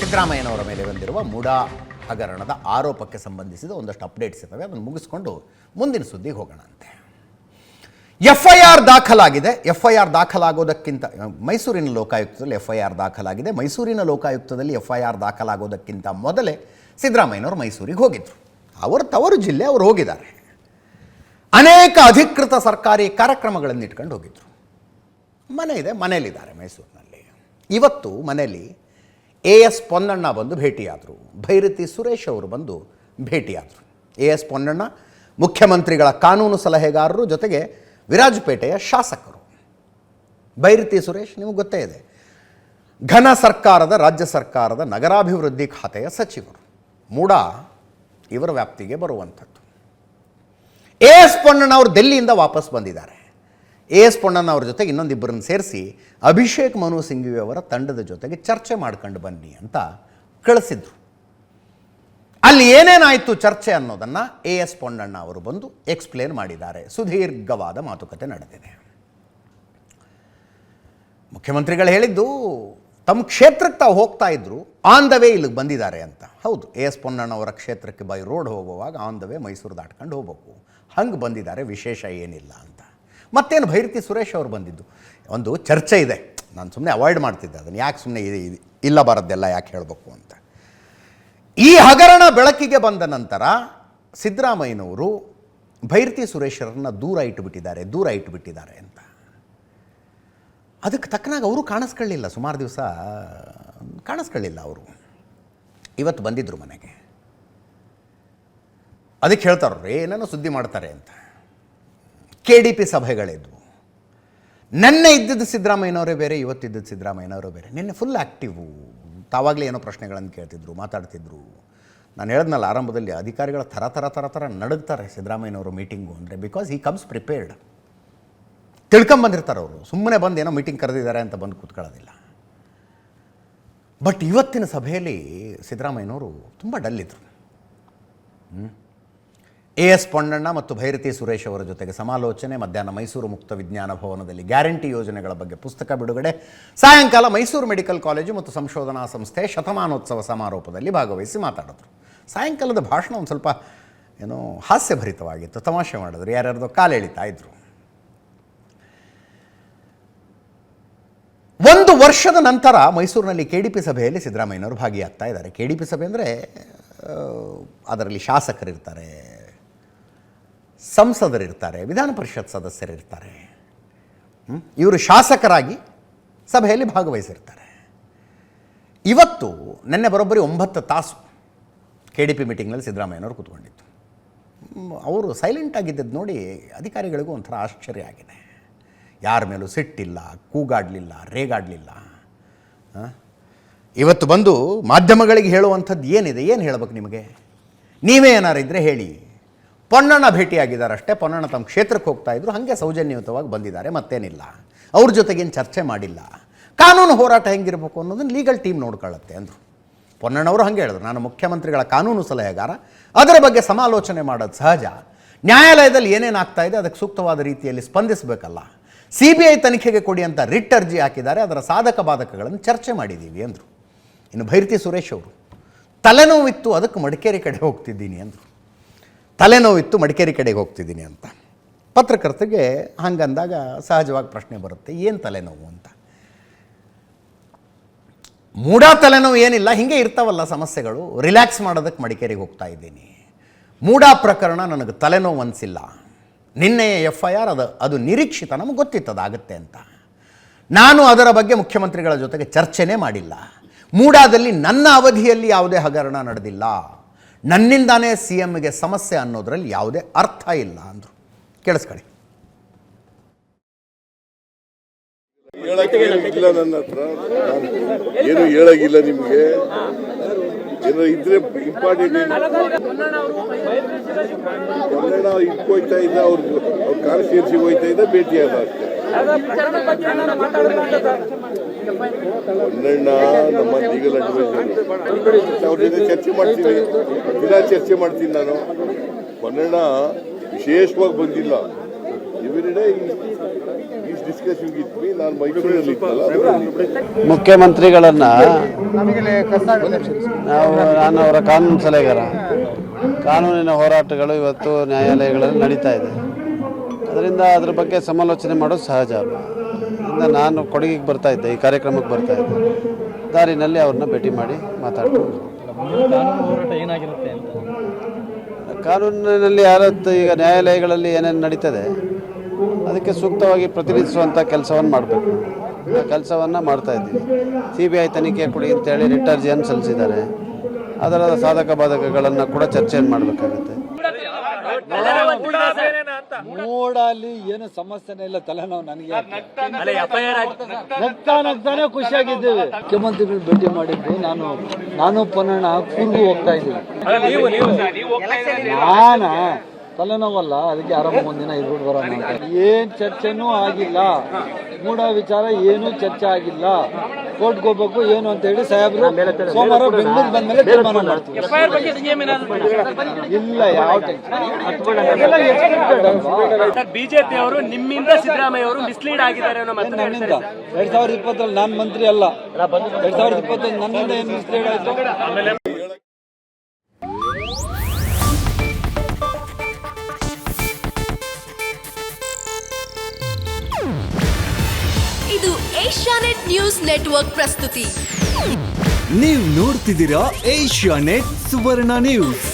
ಸಿದ್ದರಾಮಯ್ಯನವರ ಮೇಲೆ ಬಂದಿರುವ ಮೂಡಾ ಹಗರಣದ ಆರೋಪಕ್ಕೆ ಸಂಬಂಧಿಸಿದ ಒಂದಷ್ಟು ಅಪ್ಡೇಟ್ಸ್ ಇದ್ದಾವೆ. ಅದನ್ನು ಮುಗಿಸ್ಕೊಂಡು ಮುಂದಿನ ಸುದ್ದಿಗೆ ಹೋಗೋಣ ಅಂತೆ. FIR ದಾಖಲಾಗಿದೆ. FIR ದಾಖಲಾಗೋದಕ್ಕಿಂತ ಮೈಸೂರಿನ ಲೋಕಾಯುಕ್ತದಲ್ಲಿ FIR ದಾಖಲಾಗಿದೆ. ಮೈಸೂರಿನ ಲೋಕಾಯುಕ್ತದಲ್ಲಿ FIR ದಾಖಲಾಗೋದಕ್ಕಿಂತ ಮೊದಲೇ ಸಿದ್ದರಾಮಯ್ಯನವರು ಮೈಸೂರಿಗೆ ಹೋಗಿದ್ದರು. ಅವರ ತವರು ಜಿಲ್ಲೆ ಅವರು ಹೋಗಿದ್ದಾರೆ. ಅನೇಕ ಅಧಿಕೃತ ಸರ್ಕಾರಿ ಕಾರ್ಯಕ್ರಮಗಳನ್ನು ಇಟ್ಕೊಂಡು ಹೋಗಿದ್ದರು. ಮನೆ ಇದೆ, ಮನೇಲಿದ್ದಾರೆ ಮೈಸೂರಿನಲ್ಲಿ. ಇವತ್ತು ಮನೆಯಲ್ಲಿ AS ಪೊನ್ನಣ್ಣ ಬಂದು ಭೇಟಿಯಾದರು. ಭೈರತಿ ಸುರೇಶ್ ಅವರು ಬಂದು ಭೇಟಿಯಾದರು. AS ಪೊನ್ನಣ್ಣ ಮುಖ್ಯಮಂತ್ರಿಗಳ ಕಾನೂನು ಸಲಹೆಗಾರರು, ಜೊತೆಗೆ ವಿರಾಜಪೇಟೆಯ ಶಾಸಕರು. ಭೈರತಿ ಸುರೇಶ್ ನಿಮಗೆ ಗೊತ್ತೇ ಇದೆ, ಘನ ಸರ್ಕಾರದ ರಾಜ್ಯ ಸರ್ಕಾರದ ನಗರಾಭಿವೃದ್ಧಿ ಖಾತೆಯ ಸಚಿವರು. ಮೂಡಾ ಇವರ ವ್ಯಾಪ್ತಿಗೆ ಬರುವಂಥದ್ದು. AS ಪೊನ್ನಣ್ಣ ಅವರು ಡೆಲ್ಲಿಯಿಂದ ವಾಪಸ್ ಬಂದಿದ್ದಾರೆ. AS ಪೊನ್ನಣ್ಣ ಅವ್ರ ಜೊತೆಗೆ ಇನ್ನೊಂದಿಬ್ಬರನ್ನು ಸೇರಿಸಿ ಅಭಿಷೇಕ್ ಮನು ಸಿಂಘವಿ ಅವರ ತಂಡದ ಜೊತೆಗೆ ಚರ್ಚೆ ಮಾಡ್ಕೊಂಡು ಬನ್ನಿ ಅಂತ ಕಳಿಸಿದ್ರು. ಅಲ್ಲಿ ಏನೇನಾಯಿತು ಚರ್ಚೆ ಅನ್ನೋದನ್ನು AS ಪೊನ್ನಣ್ಣ ಅವರು ಬಂದು ಎಕ್ಸ್ಪ್ಲೇನ್ ಮಾಡಿದ್ದಾರೆ. ಸುದೀರ್ಘವಾದ ಮಾತುಕತೆ ನಡೆದಿದೆ. ಮುಖ್ಯಮಂತ್ರಿಗಳು ಹೇಳಿದ್ದು ತಮ್ಮ ಕ್ಷೇತ್ರಕ್ಕೆ ತಾವು ಹೋಗ್ತಾ ಇದ್ರು, ಆನ್ ದ ವೇ ಇಲ್ಲಿಗೆ ಬಂದಿದ್ದಾರೆ ಅಂತ. ಹೌದು, AS ಪೊನ್ನಣ್ಣ ಅವರ ಕ್ಷೇತ್ರಕ್ಕೆ ಬೈ ರೋಡ್ ಹೋಗುವಾಗ ಆನ್ ದ ವೇ ಮೈಸೂರು ದಾಟ್ಕೊಂಡು ಹೋಗ್ಬೇಕು, ಹಂಗೆ ಬಂದಿದ್ದಾರೆ, ವಿಶೇಷ ಏನಿಲ್ಲ ಅಂತ. ಮತ್ತೇನು ಭೈರತಿ ಸುರೇಶ್ ಅವರು ಬಂದಿದ್ದು, ಒಂದು ಚರ್ಚೆ ಇದೆ. ನಾನು ಸುಮ್ಮನೆ ಅವಾಯ್ಡ್ ಮಾಡ್ತಿದ್ದೆ ಅದನ್ನು, ಯಾಕೆ ಸುಮ್ಮನೆ ಇಲ್ಲ ಬರೋದೆಲ್ಲ ಯಾಕೆ ಹೇಳಬೇಕು ಅಂತ. ಈ ಹಗರಣ ಬೆಳಕಿಗೆ ಬಂದ ನಂತರ ಸಿದ್ದರಾಮಯ್ಯನವರು ಭೈರತಿ ಸುರೇಶರನ್ನು ದೂರ ಇಟ್ಟುಬಿಟ್ಟಿದ್ದಾರೆ ಅಂತ. ಅದಕ್ಕೆ ತಕ್ಕನಾಗಿ ಅವರು ಕಾಣಿಸ್ಕೊಳ್ಳಿಲ್ಲ, ಸುಮಾರು ದಿವಸ ಕಾಣಿಸ್ಕೊಳ್ಳಿಲ್ಲ ಅವರು. ಇವತ್ತು ಬಂದಿದ್ದರು ಮನೆಗೆ. ಅದಕ್ಕೆ ಹೇಳ್ತಾರ್ರಿ ಏನೇನೋ ಸುದ್ದಿ ಮಾಡ್ತಾರೆ ಅಂತ. KDP ಸಭೆಗಳಿದ್ವು. ನೆನ್ನೆ ಇದ್ದಿದ್ದು ಸಿದ್ದರಾಮಯ್ಯನವರೇ ಬೇರೆ, ಇವತ್ತಿದ್ದದ್ದು ಸಿದ್ದರಾಮಯ್ಯನವರೇ ಬೇರೆ. ನಿನ್ನೆ ಫುಲ್ ಆ್ಯಕ್ಟಿವು. ತಾವಾಗಲೇ ಏನೋ ಪ್ರಶ್ನೆಗಳನ್ನು ಕೇಳ್ತಿದ್ರು, ಮಾತಾಡ್ತಿದ್ರು. ನಾನು ಹೇಳಿದ್ನಲ್ಲ ಆರಂಭದಲ್ಲಿ, ಅಧಿಕಾರಿಗಳ ಥರ ನಡುಗ್ತಾರೆ ಸಿದ್ದರಾಮಯ್ಯನವರು ಮೀಟಿಂಗು ಅಂದರೆ. Because he comes prepared. ತಿಳ್ಕೊಂಬಂದಿರ್ತಾರೆ ಅವರು. ಸುಮ್ಮನೆ ಬಂದು ಏನೋ ಮೀಟಿಂಗ್ ಕರೆದಿದ್ದಾರೆ ಅಂತ ಬಂದು ಕೂತ್ಕೊಳ್ಳೋದಿಲ್ಲ. ಬಟ್ ಇವತ್ತಿನ ಸಭೆಯಲ್ಲಿ ಸಿದ್ದರಾಮಯ್ಯನವರು ತುಂಬ ಡಲ್ಲಿದ್ದರು. AS ಪೊನ್ನಣ್ಣ ಮತ್ತು ಭೈರತಿ ಸುರೇಶ್ ಅವರ ಜೊತೆಗೆ ಸಮಾಲೋಚನೆ. ಮಧ್ಯಾಹ್ನ ಮೈಸೂರು ಮುಕ್ತ ವಿಜ್ಞಾನ ಭವನದಲ್ಲಿ ಗ್ಯಾರಂಟಿ ಯೋಜನೆಗಳ ಬಗ್ಗೆ ಪುಸ್ತಕ ಬಿಡುಗಡೆ. ಸಾಯಂಕಾಲ ಮೈಸೂರು ಮೆಡಿಕಲ್ ಕಾಲೇಜು ಮತ್ತು ಸಂಶೋಧನಾ ಸಂಸ್ಥೆ ಶತಮಾನೋತ್ಸವ ಸಮಾರೋಪದಲ್ಲಿ ಭಾಗವಹಿಸಿ ಮಾತಾಡಿದ್ರು. ಸಾಯಂಕಾಲದ ಭಾಷಣ ಒಂದು ಸ್ವಲ್ಪ ಏನೋ ಹಾಸ್ಯಭರಿತವಾಗಿತ್ತು, ತಮಾಷೆ ಮಾಡಿದ್ರು, ಯಾರ್ಯಾರ್ದೋ ಕಾಲು ಎಳಿತಾ ಇದ್ರು. ಒಂದು ವರ್ಷದ ನಂತರ ಮೈಸೂರಿನಲ್ಲಿ KDP ಸಭೆಯಲ್ಲಿ ಸಿದ್ದರಾಮಯ್ಯನವರು ಭಾಗಿಯಾಗ್ತಾ ಇದ್ದಾರೆ. KDP ಸಭೆ ಅಂದರೆ ಅದರಲ್ಲಿ ಶಾಸಕರಿರ್ತಾರೆ, ಸಂಸದರಿರ್ತಾರೆ, ವಿಧಾನ ಪರಿಷತ್ ಸದಸ್ಯರಿರ್ತಾರೆ. ಇವರು ಶಾಸಕರಾಗಿ ಸಭೆಯಲ್ಲಿ ಭಾಗವಹಿಸಿರ್ತಾರೆ. ಇವತ್ತು ನಿನ್ನೆ ಬರೋಬ್ಬರಿ 9 ತಾಸು KDP ಮೀಟಿಂಗ್ನಲ್ಲಿ ಸಿದ್ದರಾಮಯ್ಯನವರು ಕೂತ್ಕೊಂಡಿದ್ದು. ಅವರು ಸೈಲೆಂಟಾಗಿದ್ದದ್ದು ನೋಡಿ ಅಧಿಕಾರಿಗಳಿಗೂ ಒಂಥರ ಆಶ್ಚರ್ಯ ಆಗಿದೆ. ಯಾರ ಮೇಲೂ ಸಿಟ್ಟಿಲ್ಲ, ಕೂಗಾಡಲಿಲ್ಲ, ರೇಗಾಡಲಿಲ್ಲ. ಇವತ್ತು ಬಂದು ಮಾಧ್ಯಮಗಳಿಗೆ ಹೇಳುವಂಥದ್ದು ಏನಿದೆ, ಏನು ಹೇಳಬೇಕು ನಿಮಗೆ? ನೀವೇ ಏನಾರಿದ್ದರೆ ಹೇಳಿ. ಪೊನ್ನಣ್ಣ ಭೇಟಿಯಾಗಿದ್ದಾರಷ್ಟೇ. ಪೊನ್ನಣ್ಣ ತಮ್ಮ ಕ್ಷೇತ್ರಕ್ಕೆ ಹೋಗ್ತಾಯಿದ್ರು, ಹಾಗೆ ಸೌಜನ್ಯಯುತವಾಗಿ ಬಂದಿದ್ದಾರೆ, ಮತ್ತೇನಿಲ್ಲ. ಅವ್ರ ಜೊತೆಗೇನು ಚರ್ಚೆ ಮಾಡಿಲ್ಲ. ಕಾನೂನು ಹೋರಾಟ ಹೆಂಗಿರಬೇಕು ಅನ್ನೋದನ್ನು ಲೀಗಲ್ ಟೀಮ್ ನೋಡ್ಕೊಳ್ಳುತ್ತೆ ಅಂದರು. ಪೊನ್ನಣ್ಣವರು ಹಾಗೆ ಹೇಳಿದ್ರು, ನಾನು ಮುಖ್ಯಮಂತ್ರಿಗಳ ಕಾನೂನು ಸಲಹೆಗಾರ, ಅದರ ಬಗ್ಗೆ ಸಮಾಲೋಚನೆ ಮಾಡೋದು ಸಹಜ. ನ್ಯಾಯಾಲಯದಲ್ಲಿ ಏನೇನಾಗ್ತಾ ಇದೆ ಅದಕ್ಕೆ ಸೂಕ್ತವಾದ ರೀತಿಯಲ್ಲಿ ಸ್ಪಂದಿಸಬೇಕಲ್ಲ. CBI ತನಿಖೆಗೆ ಕೊಡಿ ಅಂತ ರಿಟ್ ಅರ್ಜಿ ಹಾಕಿದ್ದಾರೆ, ಅದರ ಸಾಧಕ ಬಾಧಕಗಳನ್ನು ಚರ್ಚೆ ಮಾಡಿದ್ದೀವಿ ಅಂದರು. ಇನ್ನು ಭೈರತಿ ಸುರೇಶ್ ಅವರು ತಲೆನೋವಿತ್ತು, ಅದಕ್ಕೆ ಮಡಿಕೇರಿ ಕಡೆ ಹೋಗ್ತಿದ್ದೀನಿ ಅಂದರು. ತಲೆನೋವಿತ್ತು, ಮಡಿಕೇರಿ ಕಡೆಗೆ ಹೋಗ್ತಿದ್ದೀನಿ ಅಂತ. ಪತ್ರಕರ್ತರಿಗೆ ಹಂಗಂದಾಗ ಸಹಜವಾಗಿ ಪ್ರಶ್ನೆ ಬರುತ್ತೆ, ಏನು ತಲೆನೋವು ಅಂತ. ಮೂಡಾ ತಲೆನೋವು ಏನಿಲ್ಲ, ಹೀಗೆ ಇರ್ತಾವಲ್ಲ ಸಮಸ್ಯೆಗಳು. ರಿಲ್ಯಾಕ್ಸ್ ಮಾಡೋದಕ್ಕೆ ಮಡಿಕೇರಿಗೆ ಹೋಗ್ತಾ ಇದ್ದೀನಿ. ಮೂಡಾ ಪ್ರಕರಣ ನನಗೆ ತಲೆನೋವು ಅನಿಸಿಲ್ಲ. ನಿನ್ನೆಯ FIR ಅದು ನಿರೀಕ್ಷಿತ, ನಮಗೆ ಗೊತ್ತಿತ್ತು ಅದಾಗುತ್ತೆ ಅಂತ. ನಾನು ಅದರ ಬಗ್ಗೆ ಮುಖ್ಯಮಂತ್ರಿಗಳ ಜೊತೆಗೆ ಚರ್ಚೆನೇ ಮಾಡಿಲ್ಲ. ಮೂಡಾದಲ್ಲಿ ನನ್ನ ಅವಧಿಯಲ್ಲಿ ಯಾವುದೇ ಹಗರಣ ನಡೆದಿಲ್ಲ. ನನ್ನಿಂದಾನೇ CMಗೆ ಸಮಸ್ಯೆ ಅನ್ನೋದರಲ್ಲಿ ಯಾವುದೇ ಅರ್ಥ ಇಲ್ಲ ಅಂದರು. ಕೇಳಿಸ್ಕೊಳ್ಳಿ. ಹೇಳಕ್ಕಿಲ್ಲ, ನನ್ನ ಹತ್ರ ಏನು ಹೇಳಾಗಿಲ್ಲ. ನಿಮಗೆ ಏನೋ ಇದ್ರೆ ಇಂಪಾರ್ಟೆಂಟ್ ಕನ್ನಡ ಇಟ್ಕೋಯ್ತಾ ಇದ್ದ, ಅವ್ರ ಕಾನ್ಸ್ಟಿಟ್ಯೂನ್ಸಿ ಹೋಯ್ತಾ ಇದ್ದ, ಭೇಟಿಯಾದ ಅಷ್ಟೇ. ಪೊನ್ನಣ್ಣ ನಮ್ಮ ಲೀಗಲ್ ಅಡ್ವೈಸರ್, ಅವ್ರ ಜೊತೆ ಚರ್ಚೆ ಮಾಡ್ತೀನಿ, ಚರ್ಚೆ ಮಾಡ್ತೀನಿ ನಾನು. ಪೊನ್ನಣ್ಣ ವಿಶೇಷವಾಗಿ ಬಂದಿಲ್ಲ. ಎವ್ರಿ ಡೇ ಈಸ್ ಡಿಸ್ಕಷನ್ ಇತ್ತು, ನಾನು ಮೈಸೂರಲ್ಲಿ ಇತ್ತಲ್ಲ ಅದರಲ್ಲಿ ಮುಖ್ಯಮಂತ್ರಿಗಳನ್ನ ನಾನು ಅವರ ಕಾನೂನು ಸಲಹೆಗಾರ. ಕಾನೂನಿನ ಹೋರಾಟಗಳು ಇವತ್ತು ನ್ಯಾಯಾಲಯಗಳಲ್ಲಿ ನಡೀತಾ ಇದೆ. ಅದರಿಂದ ಅದ್ರ ಬಗ್ಗೆ ಸಮಾಲೋಚನೆ ಮಾಡೋದು ಸಹಜ. ಅದರಿಂದ ನಾನು ಕೊಡಗಿಗೆ ಬರ್ತಾ ಇದ್ದೆ, ಈ ಕಾರ್ಯಕ್ರಮಕ್ಕೆ ಬರ್ತಾ ಇದ್ದೆ. ದಾರಿನಲ್ಲಿ ಅವ್ರನ್ನ ಭೇಟಿ ಮಾಡಿ ಮಾತಾಡ್ಕೊಂಡು ಕಾನೂನಿನಲ್ಲಿ ಯಾರತ್ತು ಈಗ ನ್ಯಾಯಾಲಯಗಳಲ್ಲಿ ಏನೇನು ನಡೀತದೆ ಅದಕ್ಕೆ ಸೂಕ್ತವಾಗಿ ಪ್ರತಿನಿಧಿಸುವಂಥ ಕೆಲಸವನ್ನು ಮಾಡಬೇಕು. ಆ ಕೆಲಸವನ್ನು ಮಾಡ್ತಾ ಇದ್ದೀವಿ. CBI ತನಿಖೆ ಕೊಡಿ ಅಂತೇಳಿ ರಿಟ್ ಅರ್ಜಿಯನ್ನು ಸಲ್ಲಿಸಿದ್ದಾರೆ. ಅದರ ಸಾಧಕ ಬಾಧಕಗಳನ್ನು ಕೂಡ ಚರ್ಚೆಯನ್ನು ಮಾಡಬೇಕಾಗುತ್ತೆ. ಮೂಡಲ್ಲಿ ಏನು ಸಮಸ್ಯೆನೇ ಇಲ್ಲ, ತಲೆನೋವು ನನಗೆ. ನಗ್ತಾನೆ ಖುಷಿಯಾಗಿದ್ದೇವೆ. ಮುಖ್ಯಮಂತ್ರಿಗಳು ಭೇಟಿ ಮಾಡಿದ್ದು ನಾನು ಪುನಃ ಕೂರ್ಗು ಹೋಗ್ತಾ ಇದ್ದೀವಿ. ನಾನು ತಲೆನೋವಲ್ಲ, ಅದಕ್ಕೆ ಆರಾಮ ಒಂದಿನ ಇರ್ಬಿಟ್ಟು ಬರೋಣ. ಏನು ಚರ್ಚೆನೂ ಆಗಿಲ್ಲ, ಮೂಡ ವಿಚಾರ ಏನೂ ಚರ್ಚೆ ಆಗಿಲ್ಲ. ಕೋರ್ಟ್ಗೆ ಹೋಗ್ಬೇಕು ಏನು ಅಂತ ಹೇಳಿ ಸಾಹೇಬರು ಸೋಮವಾರ ಬೆಂಗಳೂರು ಬಂದ್ಮೇಲೆ ತೀರ್ಮಾನ ಮಾಡ್ತೀವಿ. ಇಲ್ಲ ಯಾವ ಬಿಜೆಪಿ ಅವರು ನಿಮ್ಮಿಂದ ಸಿದ್ದರಾಮಯ್ಯ ಅವರು ಮಿಸ್ಲೀಡ್ ಆಗಿದ್ದಾರೆ ನನ್ನಿಂದ 2020 ನಾನು ಮಂತ್ರಿ ಅಲ್ಲ. 2020 ನನ್ನಿಂದ ಏನು ಮಿಸ್ಲೀಡ್ ಆಯ್ತು? ಇದು ಏಷ್ಯಾನೆಟ್ ನ್ಯೂಸ್ ನೆಟ್ವರ್ಕ್ ಪ್ರಸ್ತುತಿ. ನೀವು ನೋಡ್ತಿದ್ದೀರಾ ಏಷ್ಯಾನೆಟ್ ಸುವರ್ಣ ನ್ಯೂಸ್.